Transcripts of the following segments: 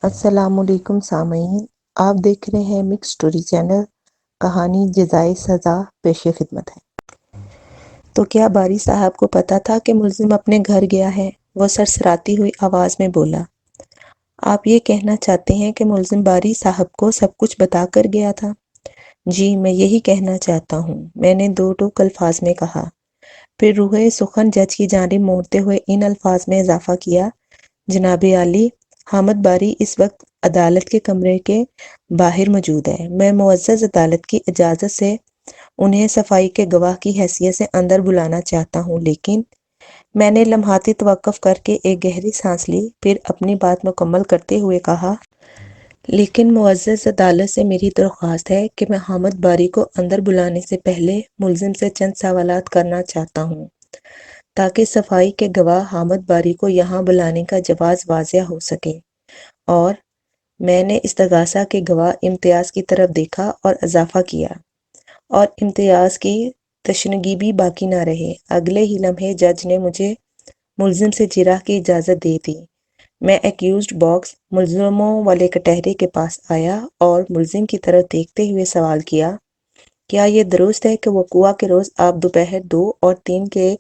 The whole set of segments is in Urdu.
السلام علیکم سامعین، آپ دیکھ رہے ہیں مکس سٹوری چینل۔ کہانی جزائے سزا پیش خدمت ہے۔ تو کیا باری صاحب کو پتا تھا کہ ملزم اپنے گھر گیا ہے؟ وہ سرسراتی ہوئی آواز میں بولا۔ آپ یہ کہنا چاہتے ہیں کہ ملزم باری صاحب کو سب کچھ بتا کر گیا تھا؟ جی، میں یہی کہنا چاہتا ہوں، میں نے دو ٹوک الفاظ میں کہا۔ پھر روح سخن جج کی جانب موڑتے ہوئے ان الفاظ میں اضافہ کیا، جناب عالی، حامد باری اس وقت عدالت کے کمرے کے باہر موجود ہے۔ میں معزز عدالت کی اجازت سے انہیں صفائی کے گواہ کی حیثیت سے اندر بلانا چاہتا ہوں، لیکن میں نے لمحاتی توقف کر کے ایک گہری سانس لی، پھر اپنی بات مکمل کرتے ہوئے کہا، لیکن معزز عدالت سے میری درخواست ہے کہ میں حامد باری کو اندر بلانے سے پہلے ملزم سے چند سوالات کرنا چاہتا ہوں، تاکہ صفائی کے گواہ حامد باری کو یہاں بلانے کا جواز واضح ہو سکے۔ اور میں نے استغاثہ کے گواہ امتیاز کی طرف دیکھا اور اضافہ کیا، اور امتیاز کی تشنگی بھی باقی نہ رہے۔ اگلے ہی لمحے جج نے مجھے ملزم سے جرح کی اجازت دے دی۔ میں ایکیوزڈ باکس ملزموں والے کٹہرے کے پاس آیا اور ملزم کی طرف دیکھتے ہوئے سوال کیا، کیا یہ درست ہے کہ وقوع کے روز آپ دوپہر 2 اور 3 کے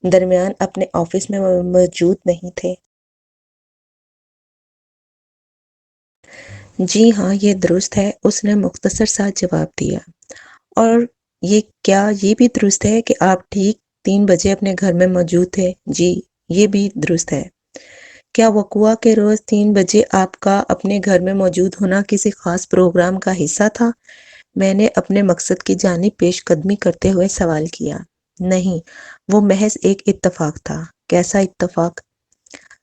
درمیان اپنے آفس میں موجود نہیں تھے؟ جی ہاں، یہ درست ہے، اس نے مختصر سا جواب دیا۔ اور کیا یہ بھی درست ہے کہ آپ ٹھیک 3 بجے اپنے گھر میں موجود تھے؟ جی، یہ بھی درست ہے۔ کیا وقوع کے روز 3 بجے آپ کا اپنے گھر میں موجود ہونا کسی خاص پروگرام کا حصہ تھا؟ میں نے اپنے مقصد کی جانب پیش قدمی کرتے ہوئے سوال کیا۔ نہیں، وہ محض ایک اتفاق تھا۔ کیسا اتفاق؟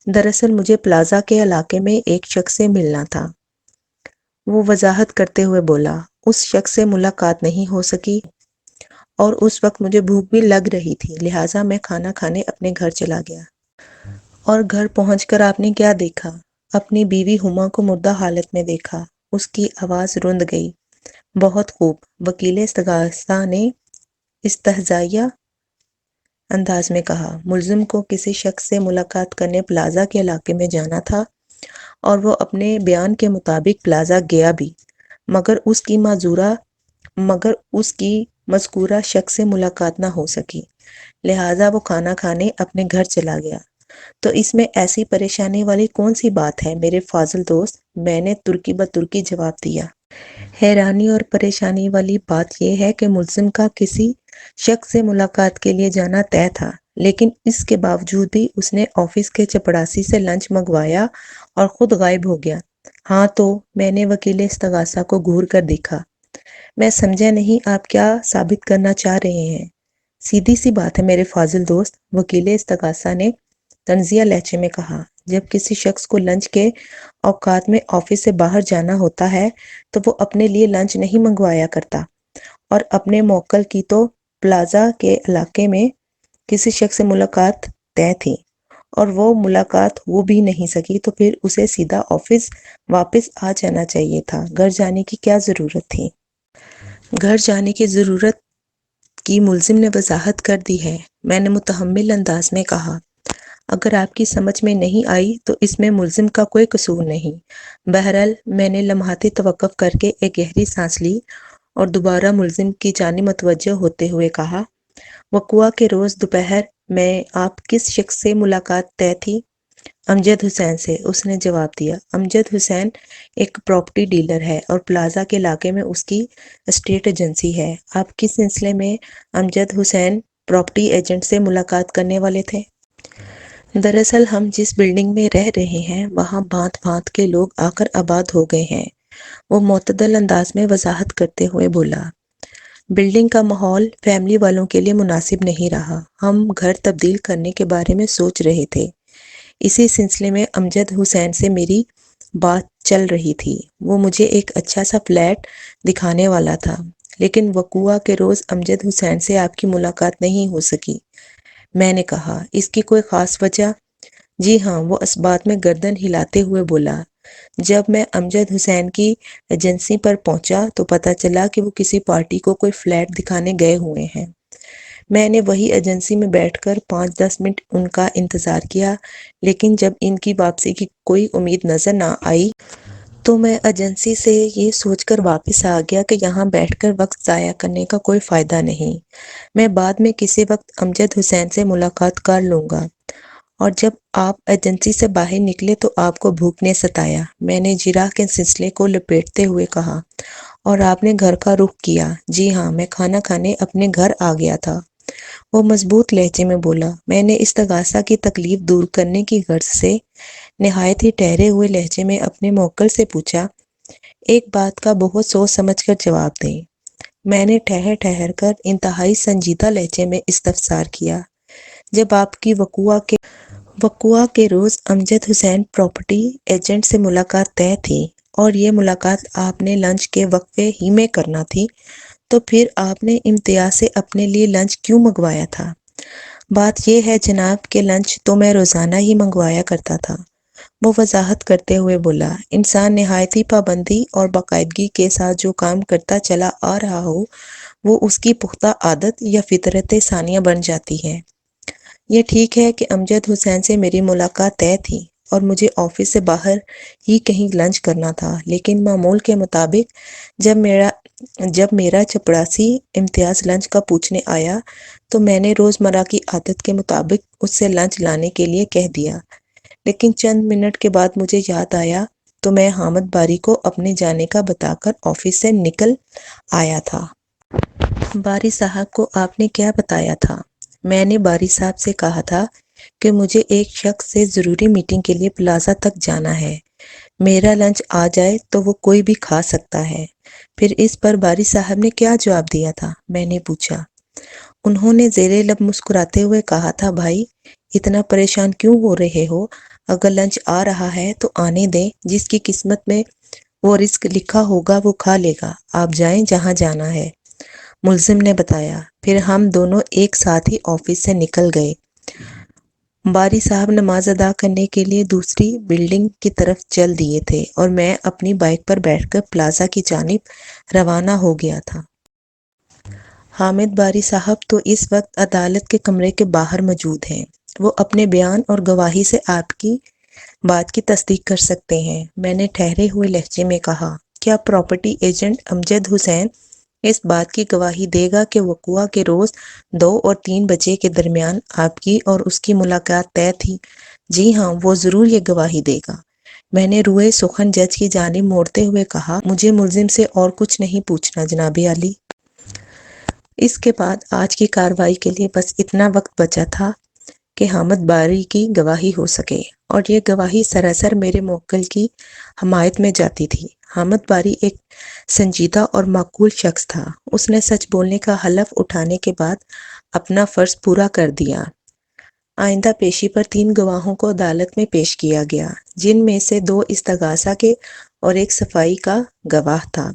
دراصل مجھے پلازا کے علاقے میں ایک شخص سے ملنا تھا، وہ وضاحت کرتے ہوئے بولا۔ اس شخص سے ملاقات نہیں ہو سکی، اور اس وقت مجھے بھوک بھی لگ رہی تھی، لہٰذا میں کھانا کھانے اپنے گھر چلا گیا۔ اور گھر پہنچ کر آپ نے کیا دیکھا؟ اپنی بیوی ہما کو مردہ حالت میں دیکھا۔ اس کی آواز رند گئی۔ بہت خوب، وکیل استغاثہ نے استہزائیہ انداز میں کہا۔ ملزم کو کسی شخص سے ملاقات کرنے پلازا کے علاقے میں جانا تھا، اور وہ اپنے بیان کے مطابق پلازا گیا بھی، مگر اس کی مذکورہ شخص سے ملاقات نہ ہو سکی، لہٰذا وہ کھانا کھانے اپنے گھر چلا گیا۔ تو اس میں ایسی پریشانی والی کون سی بات ہے میرے فاضل دوست؟ میں نے ترکی بترکی جواب دیا۔ حیرانی اور پریشانی والی بات یہ ہے کہ ملزم کا کسی شخص سے ملاقات کے لیے جانا طے تھا، لیکن اس کے باوجود بھی اس نے آفس کے چپڑاسی سے لنچ منگوایا اور خود غائب ہو گیا۔ ہاں تو؟ میں نے وکیل استغاثہ کو گھور کر دیکھا۔ میں سمجھا نہیں، آپ کیا ثابت کرنا چاہ رہے ہیں؟ سیدھی سی بات ہے میرے فاضل دوست، وکیل استغاثہ نے طنزیہ لہجے میں کہا۔ جب کسی شخص کو لنچ کے اوقات میں آفس سے باہر جانا ہوتا ہے تو وہ اپنے لیے لنچ نہیں منگوایا کرتا، اور اپنے موکل کی تو پلازا کے علاقے میں کسی شخص سے ملاقات طے تھی، اور وہ ملاقات ہو بھی نہیں سکی، تو پھر اسے سیدھا آفس واپس آ جانا چاہیے تھا۔ گھر جانے کی کیا ضرورت تھی؟ گھر جانے کی ضرورت کی ملزم نے وضاحت کر دی ہے، میں نے متحمل انداز میں کہا۔ اگر آپ کی سمجھ میں نہیں آئی تو اس میں ملزم کا کوئی قصور نہیں۔ بہرحال میں نے لمحاتی توقف کر کے ایک گہری سانس لی اور دوبارہ ملزم کی جانب متوجہ ہوتے ہوئے کہا، وقوع کے روز دوپہر میں آپ کس شخص سے ملاقات طے تھی؟ امجد حسین سے، اس نے جواب دیا۔ امجد حسین ایک پراپرٹی ڈیلر ہے اور پلازا کے علاقے میں اس کی اسٹیٹ ایجنسی ہے۔ آپ کس سلسلے میں امجد حسین پراپرٹی ایجنٹ سے ملاقات کرنے والے تھے؟ دراصل ہم جس بلڈنگ میں رہ رہے ہیں وہاں بھانت بھانت کے لوگ آ کر آباد ہو گئے ہیں، وہ معتدل انداز میں وضاحت کرتے ہوئے بولا۔ بلڈنگ کا ماحول فیملی والوں کے لیے مناسب نہیں رہا، ہم گھر تبدیل کرنے کے بارے میں سوچ رہے تھے۔ اسی سلسلے میں امجد حسین سے میری بات چل رہی تھی، وہ مجھے ایک اچھا سا فلیٹ دکھانے والا تھا، لیکن وقوع کے روز امجد حسین سے آپ کی ملاقات نہیں ہو سکی۔ میں نے کہا، اس کی کوئی خاص وجہ؟ جی ہاں، وہ اس بات میں گردن ہلاتے ہوئے بولا۔ جب میں امجد حسین کی ایجنسی پر پہنچا تو پتہ چلا کہ وہ کسی پارٹی کو کوئی فلیٹ دکھانے گئے ہوئے ہیں۔ میں نے وہی ایجنسی میں بیٹھ کر 5-10 منٹ ان کا انتظار کیا، لیکن جب ان کی واپسی کی کوئی امید نظر نہ آئی تو میں ایجنسی سے یہ سوچ کر واپس آ گیا کہ یہاں بیٹھ کر وقت ضائع کرنے کا کوئی فائدہ نہیں۔ میں بعد میں کسی وقت امجد حسین سے ملاقات کر لوں گا۔ اور جب آپ ایجنسی سے باہر نکلے تو آپ کو بھوک نے ستایا، میں نے جراح کے سلسلے کو لپیٹتے ہوئے کہا۔ اور آپ نے گھر کا رخ کیا؟ جی ہاں، میں کھانا کھانے اپنے گھر آ گیا تھا۔ وہ مضبوط لہجے میں بولا۔ میں نے استغاثہ کی تکلیف دور کرنے کی غرض سے نہایت ہی ٹھہرے ہوئے لہجے میں اپنے موکل سے پوچھا، ایک بات کا بہت سوچ سمجھ کر جواب دیں۔ میں نے ٹھہر ٹھہر کر انتہائی سنجیدہ لہجے میں استفسار کیا، جب آپ کی وقوعہ کے روز امجد حسین پراپرٹی ایجنٹ سے ملاقات طے تھی اور یہ ملاقات آپ نے لنچ کے وقفے ہی میں کرنا تھی، تو پھر آپ نے امتیاز سے اپنے لیے لنچ کیوں منگوایا تھا؟ بات یہ ہے جناب کہ لنچ تو میں روزانہ ہی منگوایا کرتا تھا، وہ وضاحت کرتے ہوئے بولا۔ انسان نہایت ہی پابندی اور باقاعدگی کے ساتھ جو کام کرتا چلا آ رہا ہو، وہ اس کی پختہ عادت یا فطرت ثانیہ بن جاتی ہے۔ یہ ٹھیک ہے کہ امجد حسین سے میری ملاقات طے تھی اور مجھے آفس سے باہر ہی کہیں لنچ کرنا تھا، لیکن معمول کے مطابق جب میرا چپڑاسی امتیاز لنچ کا پوچھنے آیا تو میں نے روزمرہ کی عادت کے مطابق اس سے لنچ لانے کے لیے کہہ دیا، لیکن چند منٹ کے بعد مجھے یاد آیا تو میں حامد باری کو اپنے جانے کا بتا کر آفس سے نکل آیا تھا۔ باری صاحب کو آپ نے کیا بتایا تھا؟ میں نے باری صاحب سے کہا تھا کہ مجھے ایک شخص سے ضروری میٹنگ کے لیے پلازا تک جانا ہے، میرا لنچ آ جائے تو وہ کوئی بھی کھا سکتا ہے۔ پھر اس پر باری صاحب نے کیا جواب دیا تھا؟ میں نے پوچھا۔ انہوں نے زیر لب مسکراتے ہوئے کہا تھا، بھائی اتنا پریشان کیوں ہو رہے ہو؟ اگر لنچ آ رہا ہے تو آنے دیں، جس کی قسمت میں وہ رزق لکھا ہوگا وہ کھا لے گا، آپ جائیں جہاں جانا ہے، ملزم نے بتایا۔ پھر ہم دونوں ایک ساتھ ہی آفس سے نکل گئے۔ باری صاحب نماز ادا کرنے کے لیے دوسری بلڈنگ کی طرف چل دیے تھے اور میں اپنی بائک پر بیٹھ کر پلازا کی جانب روانہ ہو گیا تھا۔ حامد باری صاحب تو اس وقت عدالت کے کمرے کے باہر موجود ہیں، وہ اپنے بیان اور گواہی سے آپ کی بات کی تصدیق کر سکتے ہیں، میں نے ٹھہرے ہوئے لہجے میں کہا۔ کیا پراپرٹی ایجنٹ امجد حسین اس بات کی گواہی دے گا کہ وقوعہ کے روز 2 اور 3 بجے کے درمیان آپ کی اور اس کی ملاقات طے تھی؟ جی ہاں، وہ ضرور یہ گواہی دے گا، میں نے روئے سخن جج کی جانب موڑتے ہوئے کہا۔ مجھے ملزم سے اور کچھ نہیں پوچھنا جناب عالی۔ اس کے بعد آج کی کارروائی کے لیے بس اتنا وقت بچا تھا کہ حامد باری کی گواہی ہو سکے، اور یہ گواہی سراسر میرے موکل کی حمایت میں جاتی تھی۔ حامد باری ایک سنجیدہ اور معقول شخص تھا، اس نے سچ بولنے کا حلف اٹھانے کے بعد اپنا فرض پورا کر دیا۔ آئندہ پیشی پر 3 گواہوں کو عدالت میں پیش کیا گیا، جن میں سے 2 استغاثہ کے اور ایک صفائی کا گواہ تھا۔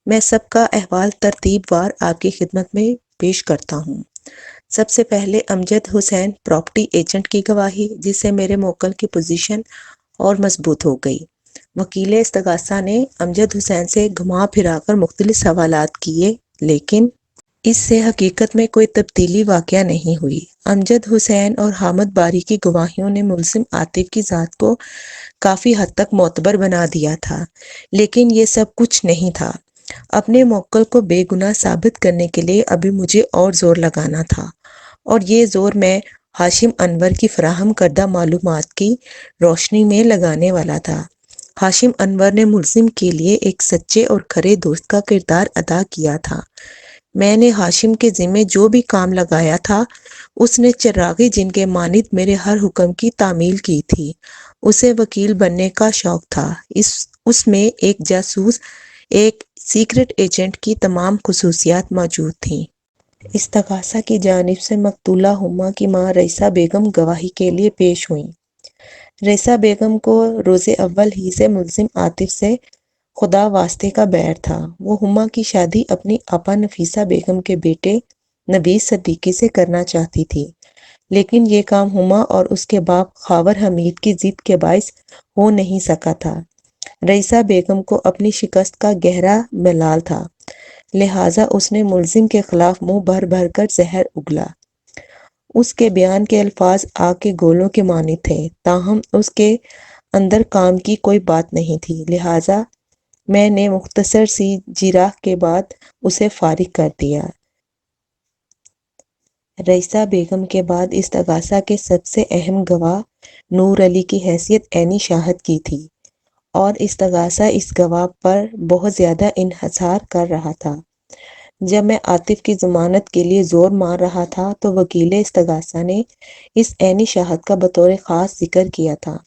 میں سب کا احوال ترتیب وار آپ کی خدمت میں پیش کرتا ہوں۔ سب سے پہلے امجد حسین پراپرٹی ایجنٹ کی گواہی، جس سے میرے موکل کی پوزیشن اور مضبوط ہو گئی۔ وکیل استغاثہ نے امجد حسین سے گھما پھرا کر مختلف سوالات کیے، لیکن اس سے حقیقت میں کوئی تبدیلی واقع نہیں ہوئی۔ امجد حسین اور حامد باری کی گواہیوں نے ملزم عاطف کی ذات کو کافی حد تک معتبر بنا دیا تھا، لیکن یہ سب کچھ نہیں تھا۔ اپنے موکل کو بے گناہ ثابت کرنے کے لیے ابھی مجھے اور زور لگانا تھا، اور یہ زور میں ہاشم انور کی فراہم کردہ معلومات کی روشنی میں لگانے والا تھا۔ ہاشم انور نے ملزم کے لیے ایک سچے اور کھرے دوست کا کردار ادا کیا تھا۔ میں نے ہاشم کے ذمے جو بھی کام لگایا تھا، اس نے چراغی جن کے مانند میرے ہر حکم کی تعمیل کی تھی۔ اسے وکیل بننے کا شوق تھا، اس میں ایک جاسوس، ایک سیکرٹ ایجنٹ کی تمام خصوصیات موجود تھیں۔ استغاثہ کی جانب سے مقتولہ ہما کی ماں رئیسہ بیگم گواہی کے لیے پیش ہوئیں۔ رئیسہ بیگم کو روز اول ہی سے ملزم عاطف سے خدا واسطے کا بیر تھا۔ وہ ہما کی شادی اپنی آپا نفیسہ بیگم کے بیٹے نوید صدیقی سے کرنا چاہتی تھی، لیکن یہ کام ہما اور اس کے باپ خاور حمید کی ضد کے باعث ہو نہیں سکا تھا۔ رئیسہ بیگم کو اپنی شکست کا گہرا ملال تھا، لہٰذا اس نے ملزم کے خلاف منہ بھر بھر کر زہر اگلا۔ اس کے بیان کے الفاظ آگ کے گولوں کے مانند تھے، تاہم اس کے اندر کام کی کوئی بات نہیں تھی، لہٰذا میں نے مختصر سی جیرا کے بعد اسے فارغ کر دیا۔ رئیسہ بیگم کے بعد استغاثہ کے سب سے اہم گواہ نور علی کی حیثیت عینی شاہد کی تھی، اور استغاثہ اس گواہ پر بہت زیادہ انحصار کر رہا تھا۔ جب میں عاطف کی ضمانت کے لیے زور مار رہا تھا تو وکیل استغاثہ نے اس عینی شاہد کا بطور خاص ذکر کیا تھا۔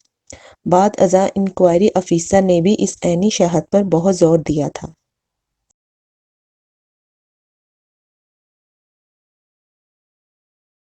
بعد ازاں انکوائری افیسر نے بھی اس عینی شاہد پر بہت زور دیا تھا۔